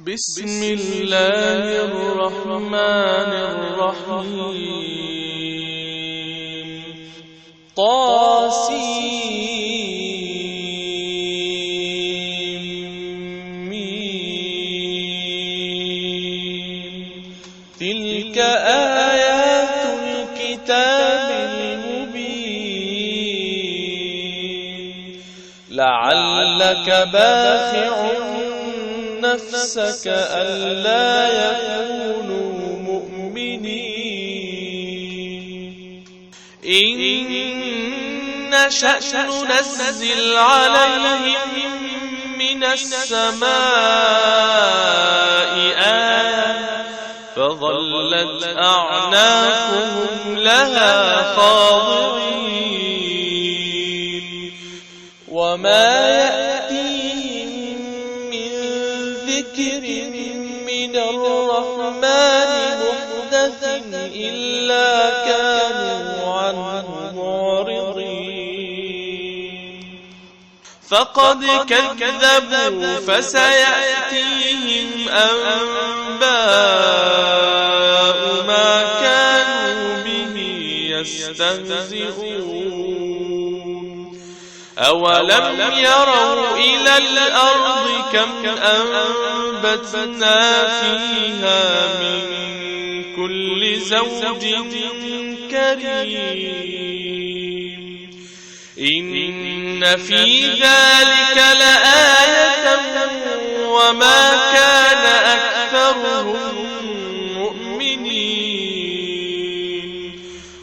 بسم الله الرحمن الرحيم تلك آيات الكتاب المبين لعلك باخع نفسك ألا يكونوا مؤمنين إن نشأ ننزل عليهم من السماء آية فظلت أعناقهم لها خاضعين وما يأتيهم من ذكر من الرحمن محدث إلا كانوا عنه معرضين فقد كذبوا فسيأتيهم أنباء ما كانوا به يستهزئون أولم يروا إلى الأرض كم أنبتنا فيها من كل زوج كريم إن في ذلك لآية وما كان أكثرهم مؤمنين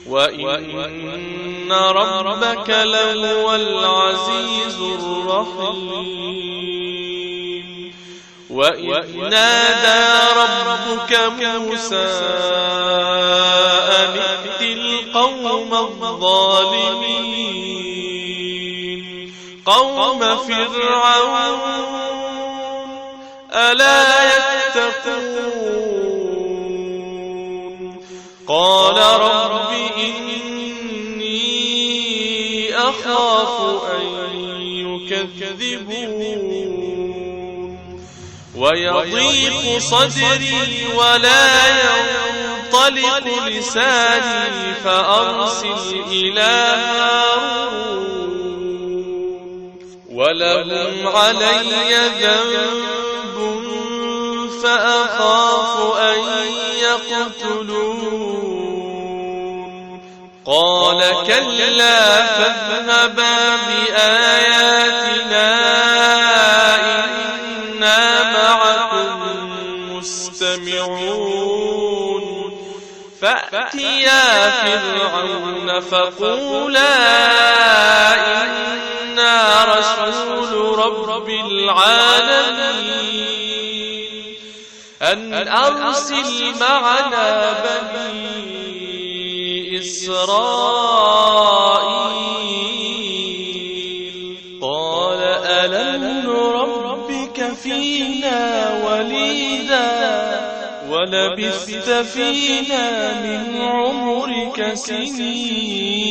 وإن ربك لهو العزيز الرحيم وإذ نادى ربك موسى أن ائت القوم الظالمين قوم فرعون ألا يتقون قال رب إني أخاف أن يكذبون ويضيق صدري ولا ينطلق لساني فأرسل إلى هارون ولهم علي ذنب فأخاف أن يقتلون قال كلا فاذهبا بآياتنا إنا معكم مستمعون فأتيا فرعون فقولا إنا رسول رب العالمين أن أرسل معنا بني إسرائيل قال ألم نربك فينا وليدا ولبثت فينا من عمرك سنين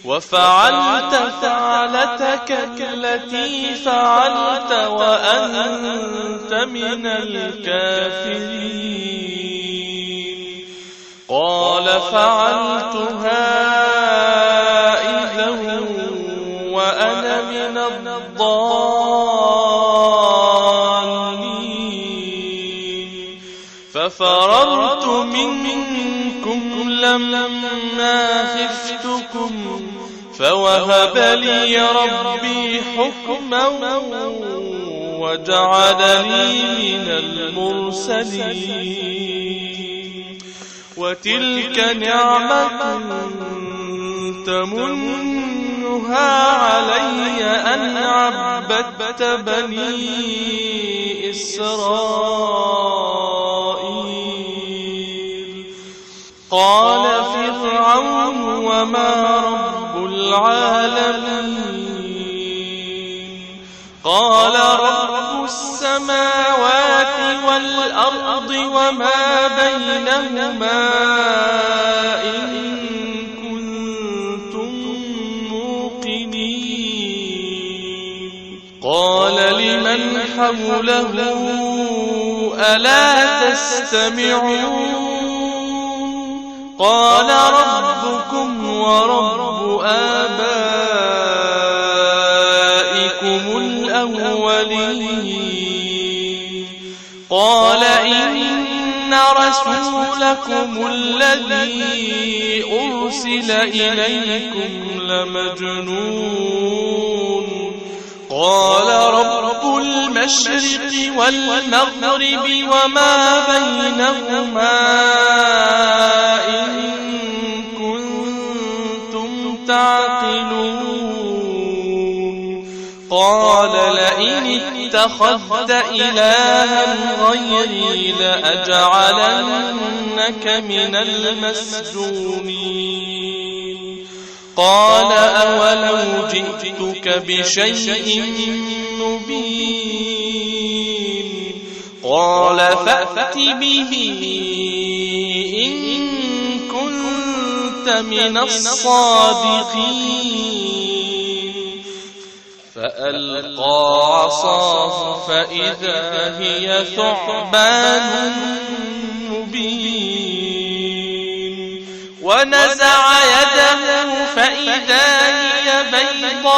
وفعلت فعلتك التي فعلت وأنت من الكافرين قال فعلتها إذا وأنا من الضالين ففررت منكم لما خفتكم فوهب لي ربي حكما وجعلني من المرسلين وتلك نعمة تمنها علي أن عبدت بني إسرائيل قال فرعون وما رب العالمين قال رب السماوات والأرض وما بينهما إن كنتم موقنين قال لمن حوله ألا تستمعون قال ربكم ورب آبائكم الأولين قال إن رسولكم الذي أرسل إليكم لمجنون قال رب المشرق والمغرب وما بينهما إن كنتم تعقلون قال لئن اتخذت إلها غيري لأجعلنك من المسجونين قال أولو جئتك بشيء مبين قال فأت به إن كنت من الصادقين فألقى عصاه فإذا هي ثعبان مبين ونزع يده فإذا هي بيضاء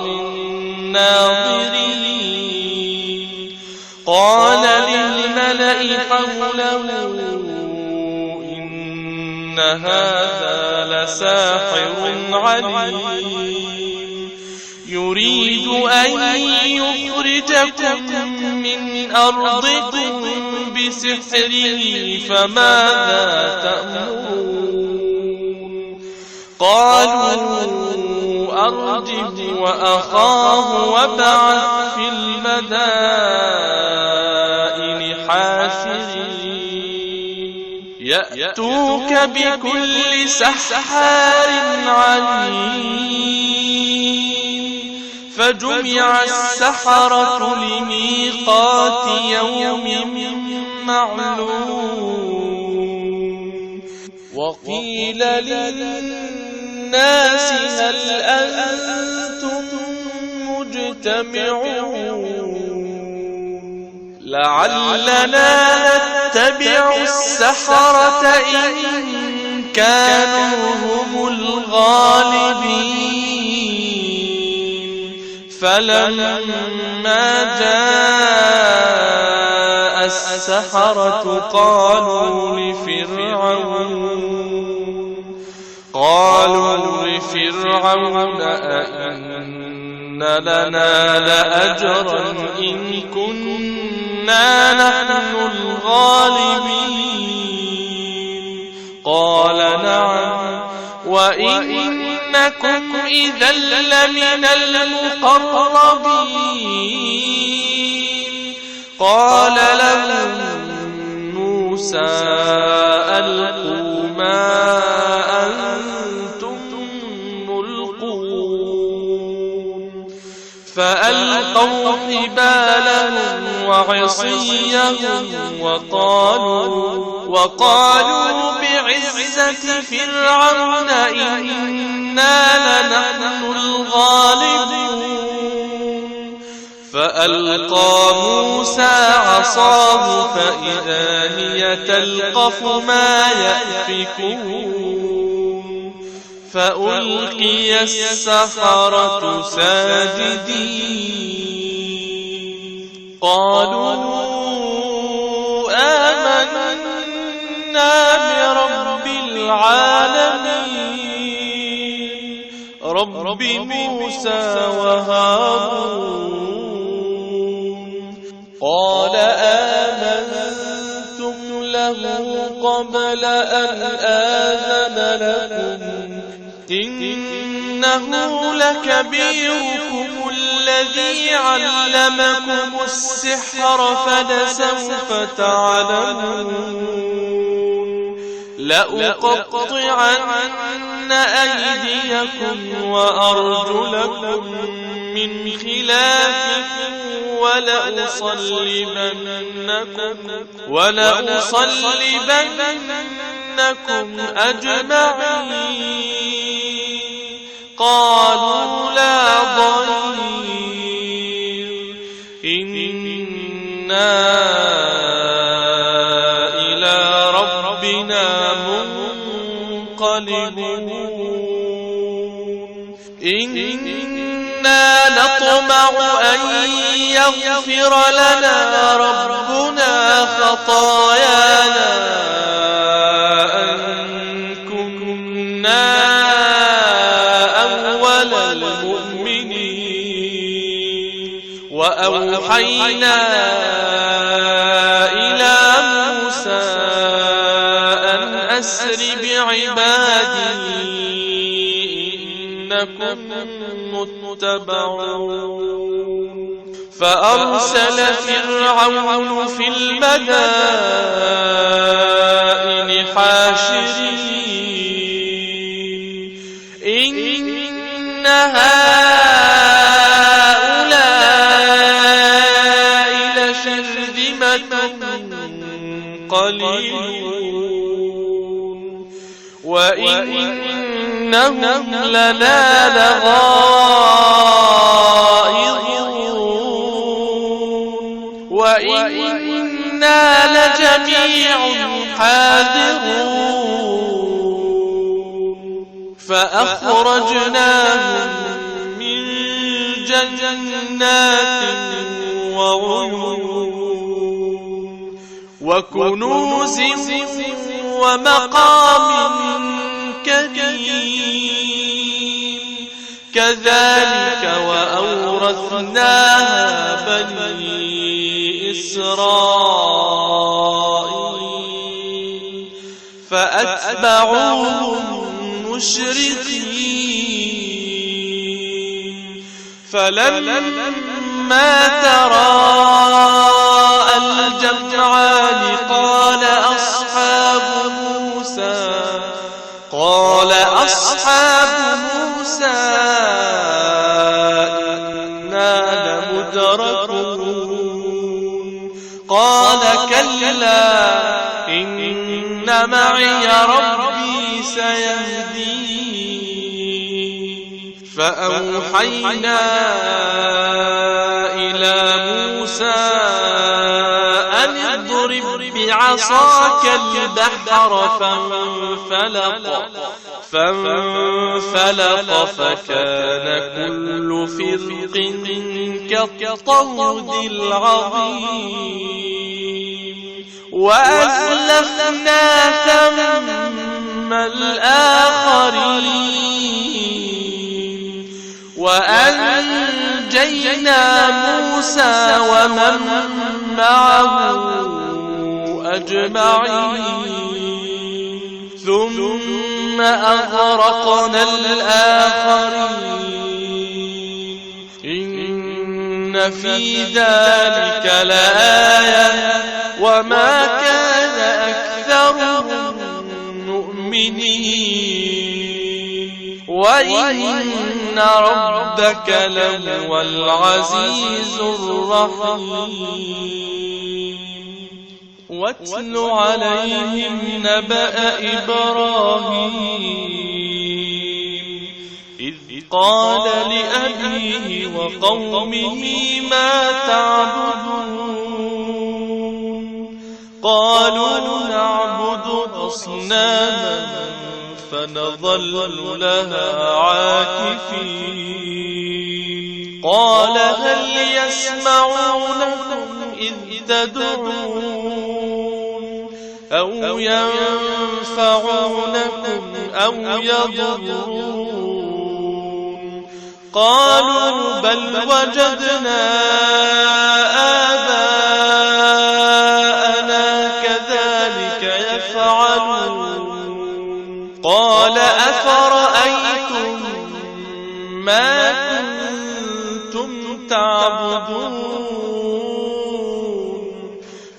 للناظرين قال للملأ حوله إن هذا لساحر عليم يريد أن يخرجكم من أرضكم بسحره فماذا تأمرون قالوا أرجه وأخاه وابعث في المدائن حاشرين يأتوك بكل سحار عليم فجمع السحرة لميقات يوم معلوم وقيل للناس هل أنتم مجتمعون لعلنا نتبع السحرة إن كانوا هم الغالبين فلما جاء السحرة قالوا لفرعون أئن لنا لأجرا إن كنا نحن الغالبين قال نعم وإنكم إذا لمن المقربين قال لهم موسى ألقوا ما أنتم ملقون فألقوا حبالهم وعصيهم وقالوا بعزة فرعون إنا لنحن الغالبون فألقى موسى عصاه فإذا هي تلقف ما يأفكون فألقي السحرة ساجدين قالوا آمنا برب العالمين رب موسى وهارون قال آمنتم له قبل أن آذن لكم إنه لكبيركم الذي علمكم السحر فلسوف تعلمون لأقطعن أيديكم وأرجلكم من خلاف ولأصلبنكم أجمعين قالوا لا ضير إنا إلى ربنا منقلبون إنا نطمع أن يغفر لنا ربنا خطايانا أن كنا أول المؤمنين وأوحينا إلى موسى أن أسر بعبادي إنكم متبعون فأرسل فرعون في المدائن حاشرين إن هؤلاء لشرذمة قليلون وإنهم لنا لغائظون وإنا لجميع حاذرون فأخرجناهم من جنات وعيون وكنوز ومقام كريم كذلك وأورثناها بني إسرائيل فأتبعوهم مشرقين فلما تراءى الجمعان قال أصحاب موسى إنا لمدركون قال كلا إن معي ربي سيهدين فأوحينا إلى موسى أن اضرب بعصاك البحر فانفلق فكان كل فرق كالطود العظيم وأزلفنا ثم الآخرين وأنجينا موسى ومن معه أجمعين ثم أغرقنا الآخرين إن في ذلك لآية وما كان أكثرهم مؤمنين وإن ربك لهو العزيز الرحيم واتل عليهم نبأ إبراهيم إذ قال لأبيه وقومه ما تعبدون قالوا نعبد أصناما فنظل لها عاكفين قال هل يسمعونكم إذ تدعون أو ينفعونكم أو يضرون قالوا بل وجدنا آباءنا كذلك يفعلون قال أفرأيتم ما كنتم تعبدون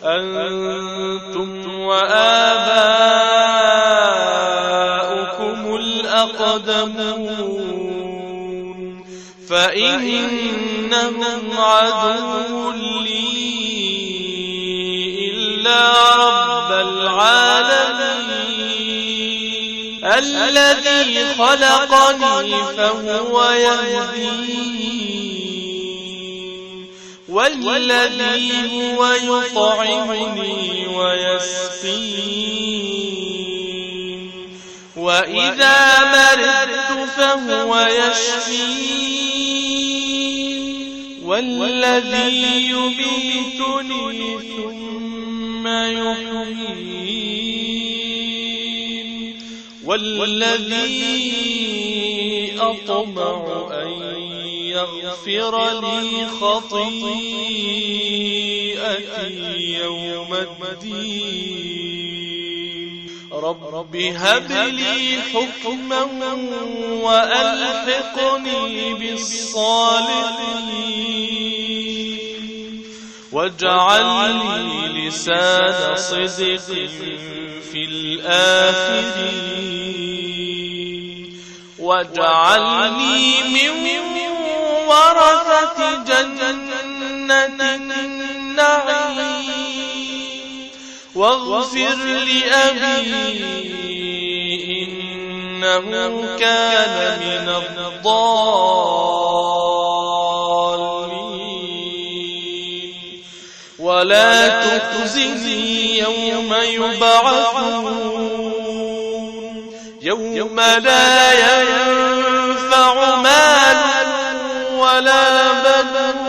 أنتم وآباؤكم الأقدمون فإنهم عدو لي إلا رب العالمين الذي خلقني فهو يهدين والذي هو يطعمني ويسقين وإذا مرضت فهو يشفين والذي يميتني ثم يحيين والذي أطمع أن يغفر لي خطيئتي يوم الدين رب هب لي حكما وألحقني بالصالحين واجعل لي لسان صدق في الآخرين واجعلني من ورثة جنة النعيم واغفر لأبي إنه كان من الضالين ولا تخزني يوم يبعثون يوم لا ينفع مال ولا بنون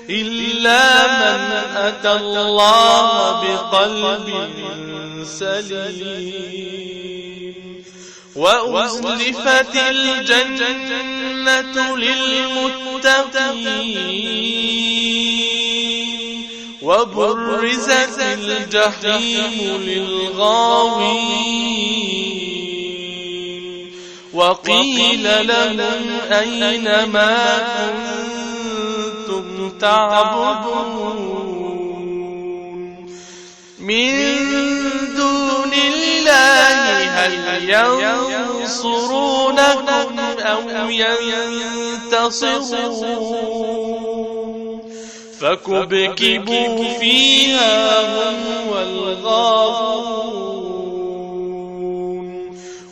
إلا من أتى الله بقلب سليم وأزلفت الجنة للمتقين وبرزت الجحيم للغاوين وقيل لهم أين ما كنتم تعبدون من دون الله هل ينصرونكم أو ينتصرون فكبكبوا فيها هم والغاوون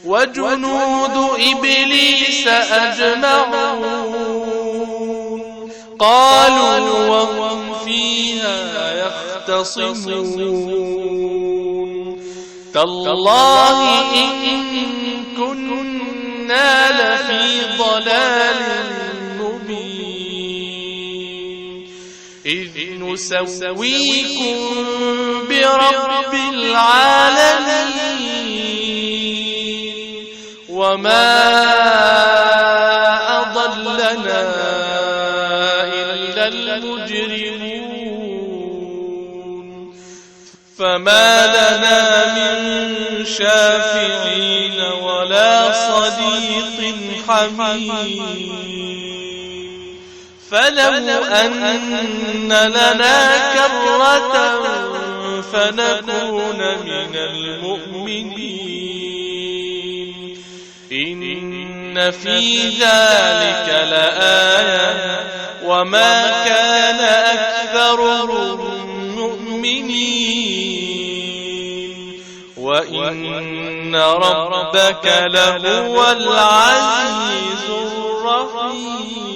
وجنود إبليس أجمعون قالوا وهم فيها يختصمون تالله إن كنا لفي ضلال مبين إذ نسويكم برب العالمين وما أضلنا إلا المجرمون فما لنا من شافعين ولا صديق حميم فلو أن لنا كرة فنكون من المؤمنين إن في ذلك لآية وما كان أكثرهم مؤمنين وإن ربك لهو العزيز الرحيم